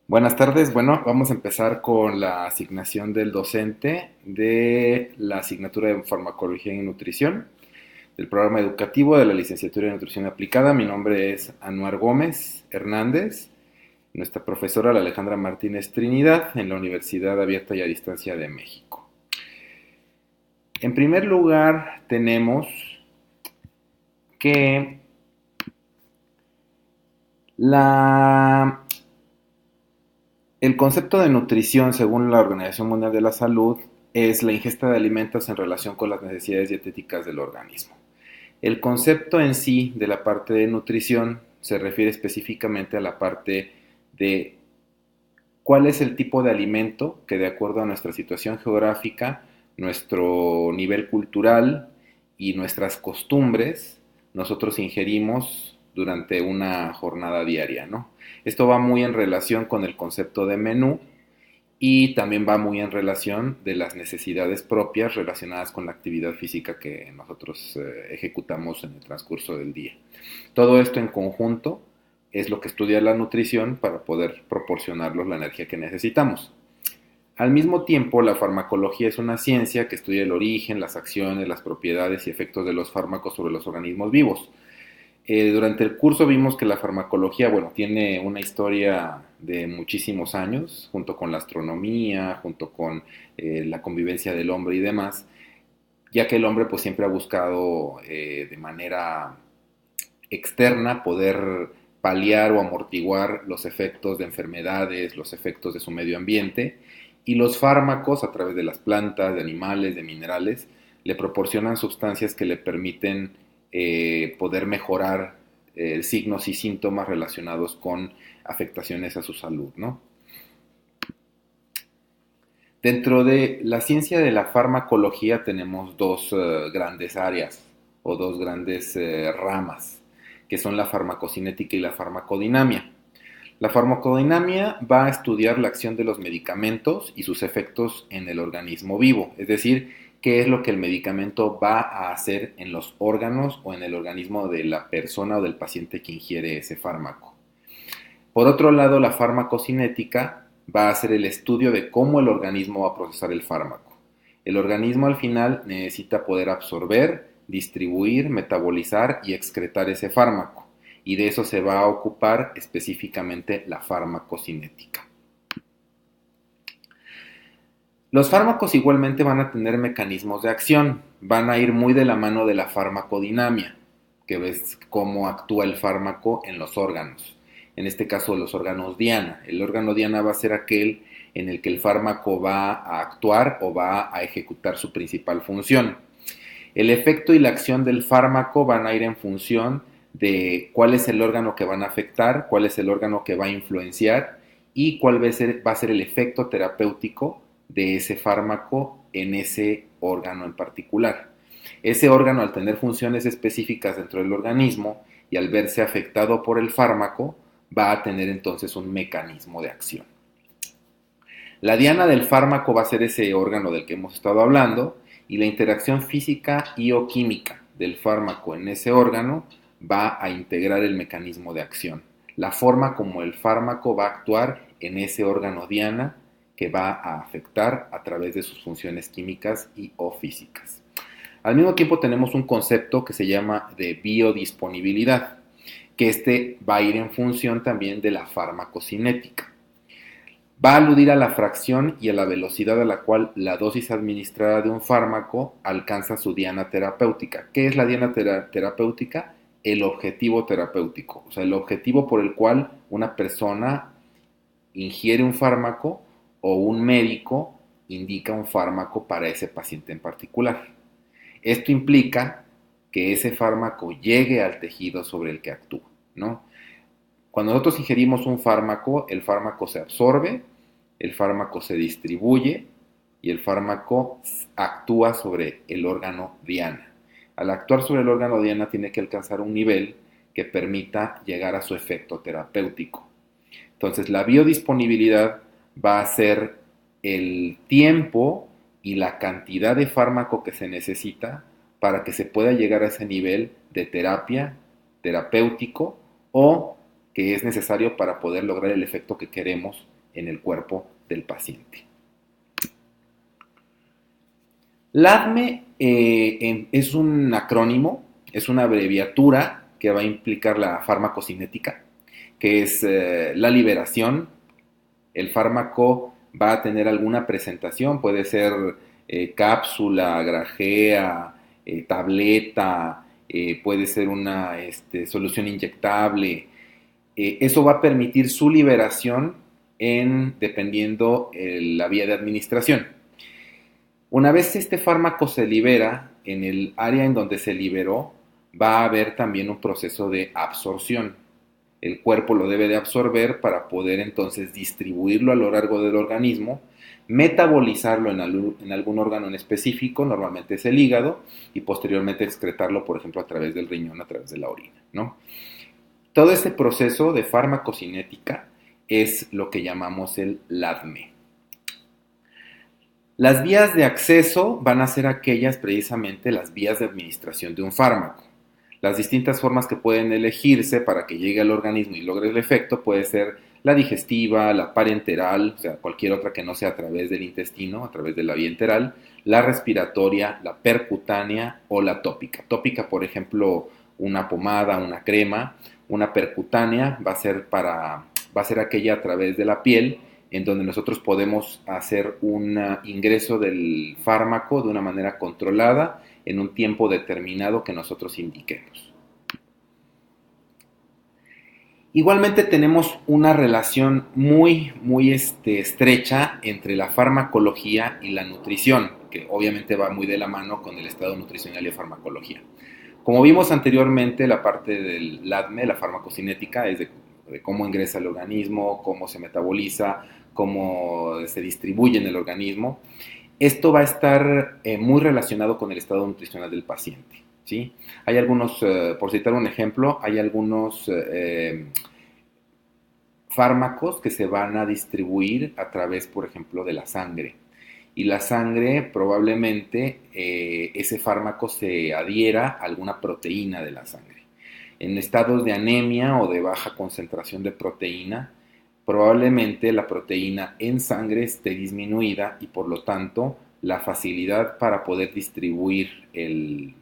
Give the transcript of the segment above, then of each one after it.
Buenas tardes. Bueno, vamos a empezar con la asignación del docente de la asignatura de Farmacología y Nutrición del programa educativo de la licenciatura de Nutrición Aplicada. Mi nombre es Anuar Gómez Hernández, nuestra profesora la Alejandra Martínez Trinidad en la Universidad Abierta y a Distancia de México. En primer lugar, tenemos que la El concepto de nutrición, según la Organización Mundial de la Salud, es la ingesta de alimentos en relación con las necesidades dietéticas del organismo. El concepto en sí de la parte de nutrición se refiere específicamente a la parte de cuál es el tipo de alimento que, de acuerdo a nuestra situación geográfica, nuestro nivel cultural y nuestras costumbres, nosotros ingerimos durante una jornada diaria, ¿no? Esto va muy en relación con el concepto de menú y también va muy en relación de las necesidades propias relacionadas con la actividad física que nosotros ejecutamos en el transcurso del día. Todo esto en conjunto es lo que estudia la nutrición para poder proporcionarlos la energía que necesitamos. Al mismo tiempo, la farmacología es una ciencia que estudia el origen, las acciones, las propiedades y efectos de los fármacos sobre los organismos vivos. Durante el curso vimos que la farmacología, bueno, tiene una historia de muchísimos años, junto con la astronomía, junto con la convivencia del hombre y demás, ya que el hombre pues siempre ha buscado de manera externa poder paliar o amortiguar los efectos de enfermedades, los efectos de su medio ambiente, y los fármacos a través de las plantas, de animales, de minerales, le proporcionan sustancias que le permiten poder mejorar signos y síntomas relacionados con afectaciones a su salud, ¿no? Dentro de la ciencia de la farmacología tenemos dos grandes áreas o dos grandes ramas, que son la farmacocinética y la farmacodinamia. La farmacodinamia va a estudiar la acción de los medicamentos y sus efectos en el organismo vivo, es decir, qué es lo que el medicamento va a hacer en los órganos o en el organismo de la persona o del paciente que ingiere ese fármaco. Por otro lado, la farmacocinética va a ser el estudio de cómo el organismo va a procesar el fármaco. El organismo al final necesita poder absorber, distribuir, metabolizar y excretar ese fármaco. Y de eso se va a ocupar específicamente la farmacocinética. Los fármacos igualmente van a tener mecanismos de acción, van a ir muy de la mano de la farmacodinamia, que ves cómo actúa el fármaco en los órganos. En este caso los órganos diana. El órgano diana va a ser aquel en el que el fármaco va a actuar o va a ejecutar su principal función. El efecto y la acción del fármaco van a ir en función de cuál es el órgano que van a afectar, cuál es el órgano que va a influenciar y cuál va a ser el efecto terapéutico de ese fármaco en ese órgano en particular. Ese órgano, al tener funciones específicas dentro del organismo y al verse afectado por el fármaco, va a tener entonces un mecanismo de acción. La diana del fármaco va a ser ese órgano del que hemos estado hablando y la interacción física y o química del fármaco en ese órgano va a integrar el mecanismo de acción, la forma como el fármaco va a actuar en ese órgano diana que va a afectar a través de sus funciones químicas y o físicas. Al mismo tiempo tenemos un concepto que se llama de biodisponibilidad, que este va a ir en función también de la farmacocinética. Va a aludir a la fracción y a la velocidad a la cual la dosis administrada de un fármaco alcanza su diana terapéutica. ¿Qué es la diana terapéutica? El objetivo terapéutico, o sea, el objetivo por el cual una persona ingiere un fármaco o un médico indica un fármaco para ese paciente en particular. Esto implica que ese fármaco llegue al tejido sobre el que actúa, ¿no? Cuando nosotros ingerimos un fármaco, el fármaco se absorbe, el fármaco se distribuye y el fármaco actúa sobre el órgano diana. Al actuar sobre el órgano diana tiene que alcanzar un nivel que permita llegar a su efecto terapéutico. Entonces, la biodisponibilidad va a ser el tiempo y la cantidad de fármaco que se necesita para que se pueda llegar a ese nivel de terapia terapéutico o que es necesario para poder lograr el efecto que queremos en el cuerpo del paciente. LADME es un acrónimo, es una abreviatura que va a implicar la farmacocinética, que es la liberación. El fármaco va a tener alguna presentación, puede ser cápsula, grajea, tableta, puede ser una solución inyectable. Eso va a permitir su liberación dependiendo la vía de administración. Una vez este fármaco se libera, en el área en donde se liberó, va a haber también un proceso de absorción. El cuerpo lo debe de absorber para poder entonces distribuirlo a lo largo del organismo, metabolizarlo en algún órgano en específico, normalmente es el hígado, y posteriormente excretarlo, por ejemplo, a través del riñón, a través de la orina, ¿no? Todo este proceso de farmacocinética es lo que llamamos el LADME. Las vías de acceso van a ser aquellas precisamente las vías de administración de un fármaco. Las distintas formas que pueden elegirse para que llegue al organismo y logre el efecto puede ser la digestiva, la parenteral, o sea, cualquier otra que no sea a través del intestino, a través de la vía enteral, la respiratoria, la percutánea o la tópica. Tópica, por ejemplo, una pomada, una crema. Una percutánea va a ser aquella a través de la piel, en donde nosotros podemos hacer un ingreso del fármaco de una manera controlada en un tiempo determinado que nosotros indiquemos. Igualmente tenemos una relación muy estrecha entre la farmacología y la nutrición, que obviamente va muy de la mano con el estado nutricional y farmacología. Como vimos anteriormente, la parte del LADME, la farmacocinética, es de cómo ingresa el organismo, cómo se metaboliza, cómo se distribuye en el organismo. Esto va a estar muy relacionado con el estado nutricional del paciente, ¿sí? Hay algunos, por citar un ejemplo, hay algunos fármacos que se van a distribuir a través, por ejemplo, de la sangre. Y la sangre probablemente ese fármaco se adhiera a alguna proteína de la sangre. En estados de anemia o de baja concentración de proteína, probablemente la proteína en sangre esté disminuida y por lo tanto la facilidad para poder distribuir el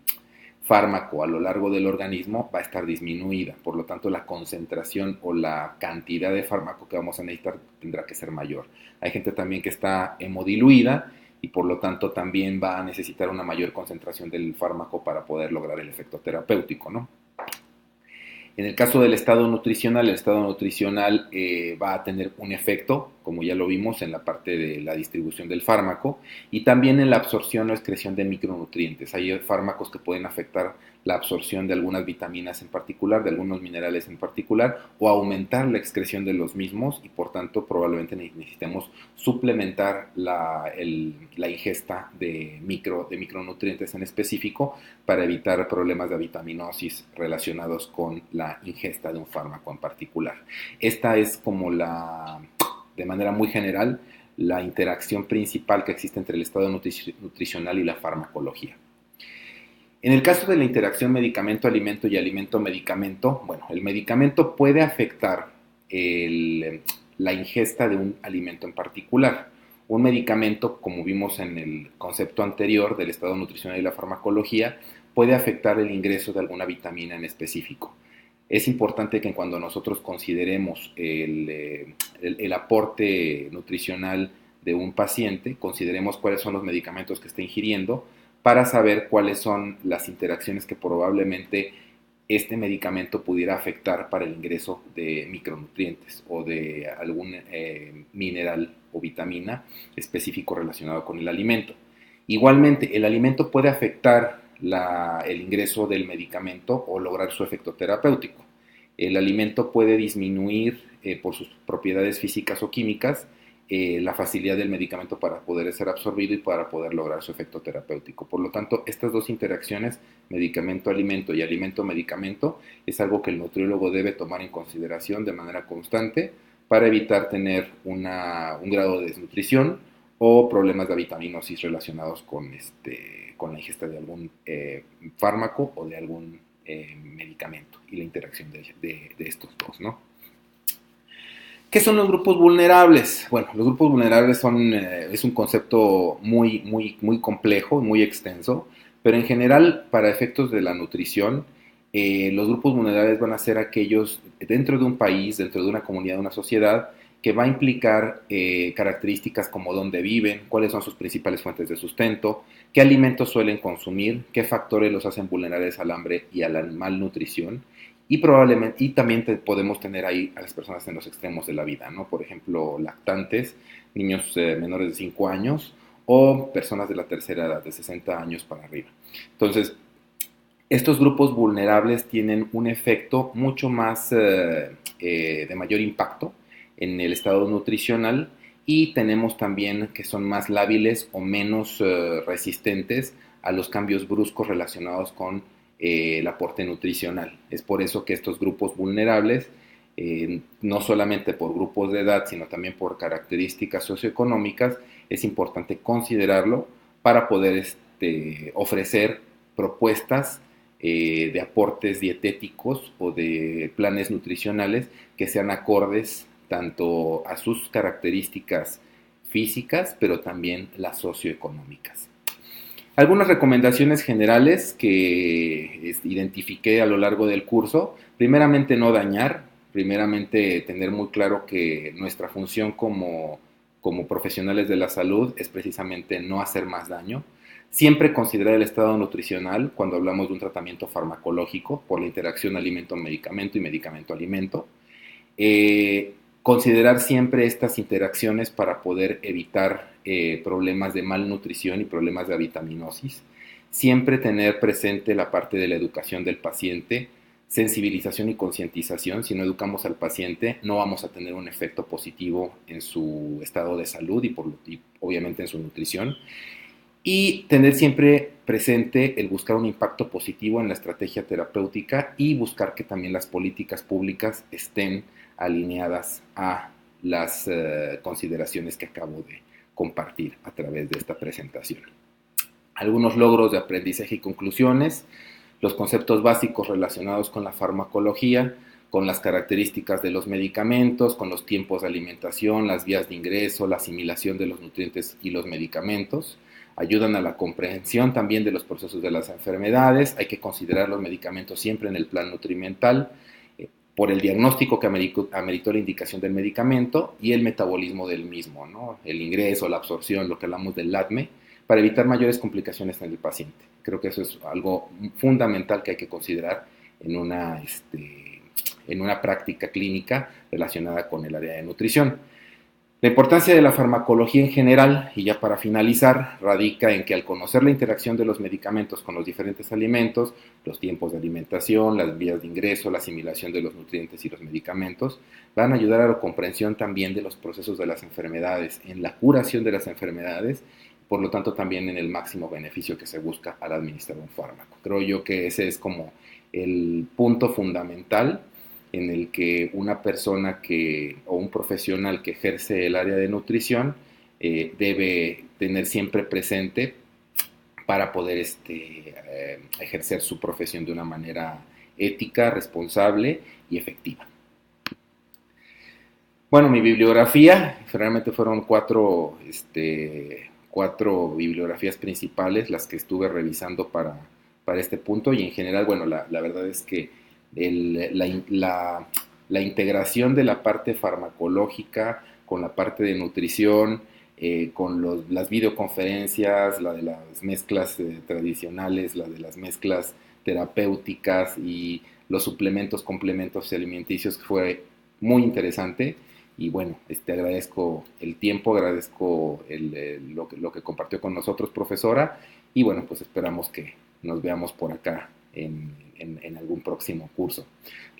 fármaco a lo largo del organismo va a estar disminuida. Por lo tanto, la concentración o la cantidad de fármaco que vamos a necesitar tendrá que ser mayor. Hay gente también que está hemodiluida y por lo tanto también va a necesitar una mayor concentración del fármaco para poder lograr el efecto terapéutico, ¿no? En el caso del estado nutricional, el estado nutricional va a tener un efecto, como ya lo vimos, en la parte de la distribución del fármaco y también en la absorción o excreción de micronutrientes. Hay fármacos que pueden afectar la absorción de algunas vitaminas en particular, de algunos minerales en particular, o aumentar la excreción de los mismos y por tanto probablemente necesitemos suplementar la ingesta de micronutrientes en específico para evitar problemas de vitaminosis relacionados con la ingesta de un fármaco en particular. Esta es como de manera muy general, la interacción principal que existe entre el estado nutricional y la farmacología. En el caso de la interacción medicamento-alimento y alimento-medicamento, bueno, el medicamento puede afectar la ingesta de un alimento en particular. Un medicamento, como vimos en el concepto anterior del estado nutricional y la farmacología, puede afectar el ingreso de alguna vitamina en específico. Es importante que cuando nosotros consideremos el aporte nutricional de un paciente, consideremos cuáles son los medicamentos que está ingiriendo para saber cuáles son las interacciones que probablemente este medicamento pudiera afectar para el ingreso de micronutrientes o de algún mineral o vitamina específico relacionado con el alimento. Igualmente, el alimento puede afectar el ingreso del medicamento o lograr su efecto terapéutico. El alimento puede disminuir por sus propiedades físicas o químicas la facilidad del medicamento para poder ser absorbido y para poder lograr su efecto terapéutico. Por lo tanto, estas dos interacciones, medicamento-alimento y alimento-medicamento, es algo que el nutriólogo debe tomar en consideración de manera constante para evitar tener un grado de desnutrición o problemas de vitaminosis relacionados con la ingesta de algún fármaco o de algún medicamento y la interacción de estos dos, ¿no? ¿Qué son los grupos vulnerables? Bueno, los grupos vulnerables es un concepto muy complejo, muy extenso, pero en general, para efectos de la nutrición, los grupos vulnerables van a ser aquellos dentro de un país, dentro de una comunidad, de una sociedad, que va a implicar características como dónde viven, cuáles son sus principales fuentes de sustento, qué alimentos suelen consumir, qué factores los hacen vulnerables al hambre y a la malnutrición, y probablemente, y también podemos tener ahí a las personas en los extremos de la vida, ¿no? Por ejemplo, lactantes, niños menores de 5 años o personas de la tercera edad, de 60 años para arriba. Entonces, estos grupos vulnerables tienen un efecto mucho más de mayor impacto en el estado nutricional, y tenemos también que son más lábiles o menos resistentes a los cambios bruscos relacionados con el aporte nutricional. Es por eso que estos grupos vulnerables, no solamente por grupos de edad, sino también por características socioeconómicas, es importante considerarlo para poder ofrecer propuestas de aportes dietéticos o de planes nutricionales que sean acordes tanto a sus características físicas, pero también las socioeconómicas. Algunas recomendaciones generales que identifiqué a lo largo del curso: primeramente, no dañar, primeramente tener muy claro que nuestra función como profesionales de la salud es precisamente no hacer más daño. Siempre considerar el estado nutricional cuando hablamos de un tratamiento farmacológico por la interacción alimento-medicamento y medicamento-alimento. Considerar siempre estas interacciones para poder evitar problemas de malnutrición y problemas de avitaminosis. Siempre tener presente la parte de la educación del paciente, sensibilización y concientización. Si no educamos al paciente, no vamos a tener un efecto positivo en su estado de salud y obviamente en su nutrición. Y tener siempre presente el buscar un impacto positivo en la estrategia terapéutica y buscar que también las políticas públicas estén alineadas a las consideraciones que acabo de compartir a través de esta presentación. Algunos logros de aprendizaje y conclusiones: los conceptos básicos relacionados con la farmacología, con las características de los medicamentos, con los tiempos de alimentación, las vías de ingreso, la asimilación de los nutrientes y los medicamentos, ayudan a la comprensión también de los procesos de las enfermedades. Hay que considerar los medicamentos siempre en el plan nutrimental, por el diagnóstico que ameritó la indicación del medicamento y el metabolismo del mismo, ¿no? El ingreso, la absorción, lo que hablamos del ADME, para evitar mayores complicaciones en el paciente. Creo que eso es algo fundamental que hay que considerar en una práctica clínica relacionada con el área de nutrición. La importancia de la farmacología en general, y ya para finalizar, radica en que al conocer la interacción de los medicamentos con los diferentes alimentos, los tiempos de alimentación, las vías de ingreso, la asimilación de los nutrientes y los medicamentos, van a ayudar a la comprensión también de los procesos de las enfermedades, en la curación de las enfermedades, por lo tanto también en el máximo beneficio que se busca al administrar un fármaco. Creo yo que ese es como el punto fundamental en el que una persona o un profesional que ejerce el área de nutrición debe tener siempre presente para poder ejercer su profesión de una manera ética, responsable y efectiva. Bueno, mi bibliografía, realmente fueron cuatro bibliografías principales las que estuve revisando para este punto, y en general, bueno, la verdad es que la integración de la parte farmacológica con la parte de nutrición, con las videoconferencias, la de las mezclas tradicionales, la de las mezclas terapéuticas y los suplementos, complementos alimenticios, fue muy interesante. Y bueno, agradezco el tiempo, agradezco lo que compartió con nosotros, profesora, y bueno, pues esperamos que nos veamos por acá en algún próximo curso.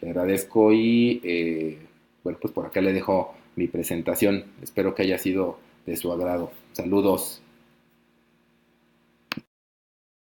Le agradezco y bueno, pues por acá le dejo mi presentación. Espero que haya sido de su agrado. Saludos.